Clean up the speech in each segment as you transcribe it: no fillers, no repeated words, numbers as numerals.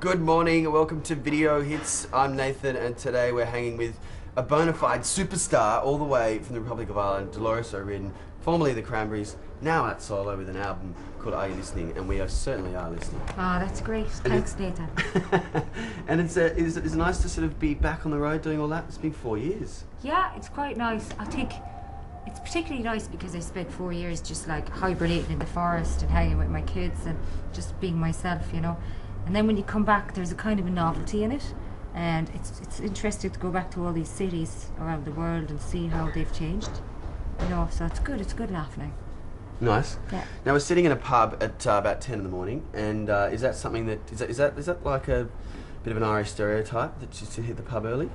Good morning and welcome to Video Hits. I'm Nathan and today we're hanging with a bona fide superstar all the way from the Republic of Ireland, Dolores O'Riordan, formerly the Cranberries, now at solo with an album called Are You Listening? And we certainly are listening. Oh, that's great. Thanks, Nathan. And it's nice to sort of be back on the road doing all that. It's been 4 years. Yeah, it's quite nice. I think it's particularly nice because I spent 4 years just like hibernating in the forest and hanging with my kids and just being myself, you know. And then when you come back, there's a kind of a novelty in it, and it's interesting to go back to all these cities around the world and see how they've changed, you know. So it's good. It's good laugh now. Nice. Yeah. Now we're sitting in a pub at about 10 in the morning, and is that something that is that like a bit of an Irish stereotype that you to hit the pub early?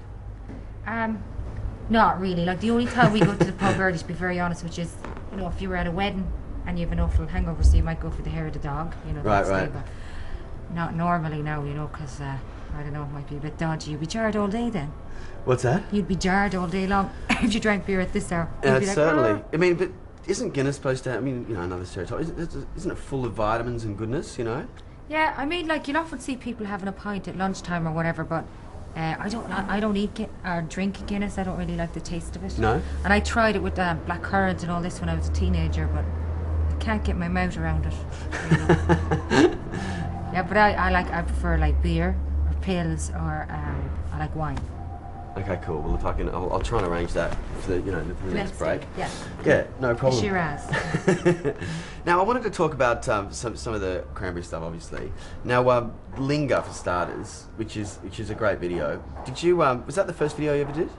Not really. Like the only time we go to the pub early, to be very honest, which is, you know, if you were at a wedding and you have an awful hangover, so you might go for the hair of the dog, you know. Right. But not normally now, you know, because I don't know, it might be a bit dodgy. You'd be jarred all day then. What's that? You'd be jarred all day long if you drank beer at this hour. Yeah, like, certainly. "Ah." I mean, but isn't Guinness supposed to have, I mean, you know, another stereotype, isn't it full of vitamins and goodness, you know? Yeah, I mean, like, you'll often see people having a pint at lunchtime or whatever, but I don't eat or drink Guinness. I don't really like the taste of it. No? And I tried it with black currants and all this when I was a teenager, but I can't get my mouth around it. You know? Yeah, but I prefer like beer or pills, or I like wine. Okay, cool. Well, if I can, I'll try and arrange that for the, for the next break. Yeah. Yeah, no problem. Shiraz. Now, I wanted to talk about some of the Cranberry stuff, obviously. Now, Linger for starters, which is a great video. Did you was that the first video you ever did,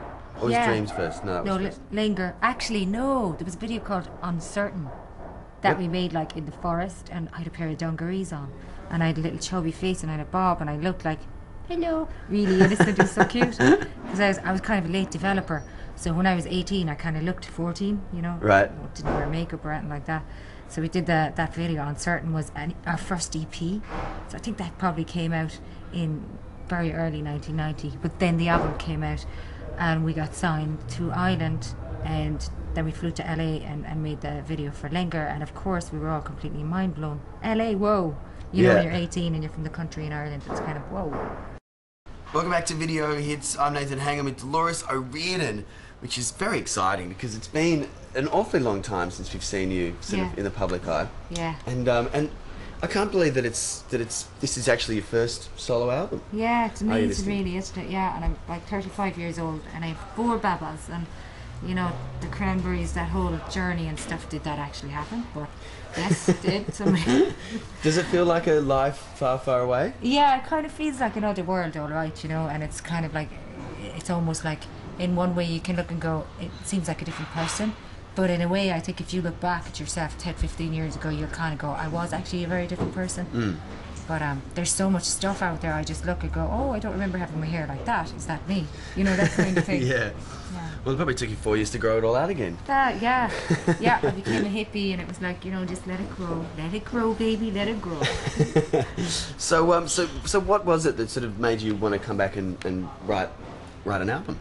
or was Dreams first? No, that was first. Linger. Actually, no. There was a video called Uncertain that we made like in the forest, and I had a pair of dungarees on, and I had a little chubby face, and I had a bob, and I looked like, hello, really innocent. It was so cute because I was kind of a late developer. So when I was 18, I kind of looked 14, you know. Right. Didn't wear makeup or anything like that. So we did that video. Uncertain was our first EP. So I think that probably came out in very early 1990. But then the album came out, and we got signed to Ireland, and then we flew to LA and made the video for Linger. And of course, we were all completely mind blown. LA, whoa. You know, when you're 18 and you're from the country in Ireland, it's kind of whoa. Welcome back to Video Hits. I'm Nathan hanging with Dolores O'Riordan, which is very exciting because it's been an awfully long time since we've seen you sort of in the public eye. Yeah. And I can't believe that this is actually your first solo album. Yeah, it's amazing, really, isn't it? Yeah, and I'm like 35 years old, and I have 4 babas, and you know, the Cranberries, that whole journey and stuff, did that actually happen? But yes, it did. Does it feel like a life far, far away? Yeah, it kind of feels like another world, all right, you know, and it's kind of like, it's almost like, in one way you can look and go, it seems like a different person. But in a way, I think if you look back at yourself 10, 15 years ago, you'll kind of go, I was actually a very different person. Mm. But there's so much stuff out there, I just look and go, oh, I don't remember having my hair like that. Is that me? You know, that kind of thing. Yeah. Well, it probably took you 4 years to grow it all out again. Yeah. I became a hippie, and it was like, you know, just let it grow, baby, let it grow. So what was it that sort of made you want to come back and write an album?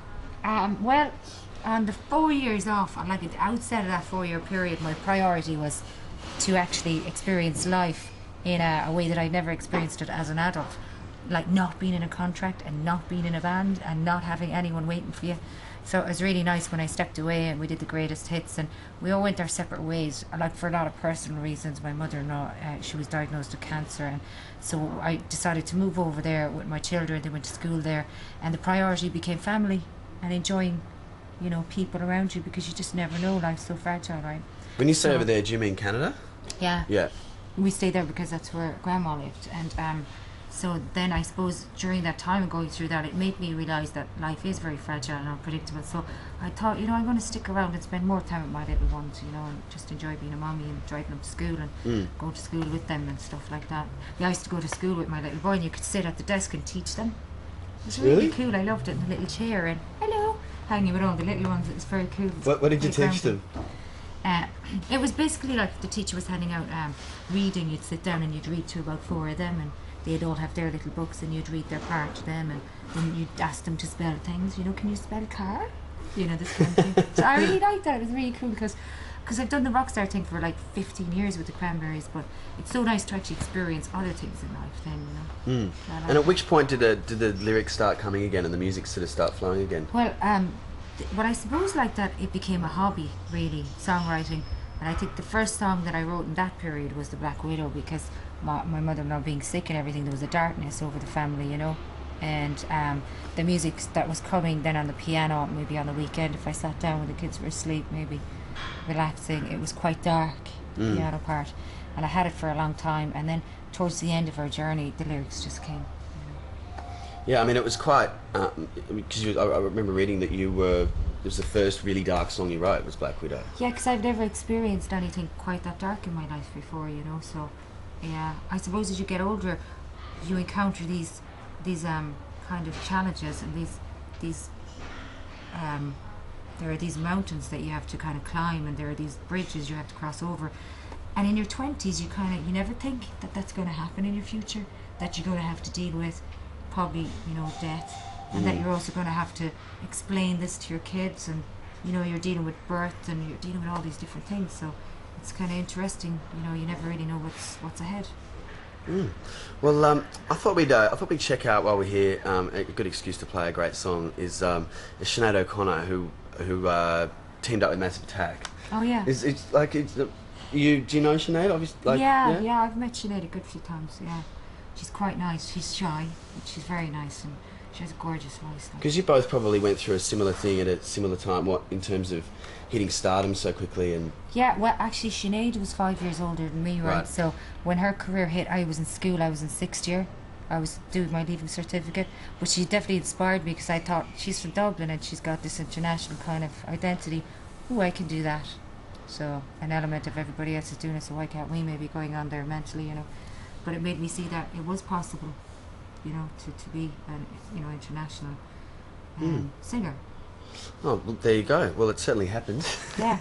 Well, on the 4 years off, like at the outset of that 4-year period, my priority was to actually experience life in a way that I'd never experienced it as an adult, like not being in a contract and not being in a band and not having anyone waiting for you. So it was really nice when I stepped away and we did the greatest hits, and we all went our separate ways, like for a lot of personal reasons. My mother-in-law, she was diagnosed with cancer, and so I decided to move over there with my children. They went to school there, and the priority became family and enjoying, you know, people around you, because you just never know, life's so fragile, right? When you say over there, do you mean Canada? Yeah. Yeah. We stayed there because that's where Grandma lived, and so then I suppose during that time and going through that, it made me realise that life is very fragile and unpredictable. So I thought, you know, I'm going to stick around and spend more time with my little ones, you know, and just enjoy being a mommy and driving them to school and go to school with them and stuff like that. Yeah, I used to go to school with my little boy, and you could sit at the desk and teach them. It was really cool. I loved it, in the little chair, and hello, hanging with all the little ones. It was very cool. What did you teach them? It was basically like if the teacher was handing out reading, you'd sit down and you'd read to about 4 of them, and they'd all have their little books, and you'd read their part to them, and then you'd ask them to spell things, you know, can you spell car? You know, this kind of thing. So I really liked that. It was really cool because because I've done the rock star thing for like 15 years with the Cranberries, but it's so nice to actually experience other things in life then, you know. And at which point did the lyrics start coming again and the music sort of start flowing again? Well, but I suppose like that it became a hobby, really, songwriting. And I think the first song that I wrote in that period was The Black Widow, because my mother-in-law being sick and everything, there was a darkness over the family, you know. And the music that was coming then on the piano, maybe on the weekend if I sat down when the kids were asleep, maybe relaxing, it was quite dark, the piano part. And I had it for a long time, and then towards the end of our journey, the lyrics just came. Yeah, I mean, it was quite, because I remember reading that it was the first really dark song you wrote, was Black Widow. Yeah, because I've never experienced anything quite that dark in my life before, you know, so, yeah, I suppose as you get older, you encounter these kind of challenges, and there are these mountains that you have to kind of climb, and there are these bridges you have to cross over, and in your 20s you never think that that's going to happen in your future, that you're going to have to deal with probably, you know, death, and that you're also going to have to explain this to your kids, and you know, you're dealing with birth, and you're dealing with all these different things, so it's kind of interesting, you know, you never really know what's ahead. Well, I thought we'd check out while we're here. A good excuse to play a great song is Sinead O'Connor, who teamed up with Massive Attack. Oh yeah. Do you know Sinead? Obviously, like, yeah, I've met Sinead a good few times. Yeah, she's quite nice. She's shy, but she's very nice, and she has a gorgeous voice. Because you both probably went through a similar thing at a similar time, what, in terms of hitting stardom so quickly and... Yeah, well, actually, Sinead was 5 years older than me, right? So when her career hit, I was in school, I was in 6th year. I was doing my leaving certificate, but she definitely inspired me, because I thought, she's from Dublin and she's got this international kind of identity. Oh, I can do that. So an element of everybody else is doing it, so why can't we maybe going on there mentally, you know? But it made me see that it was possible, you know, to be an, you know, international singer. Oh, well, there you go. Well, it certainly happened. Yeah.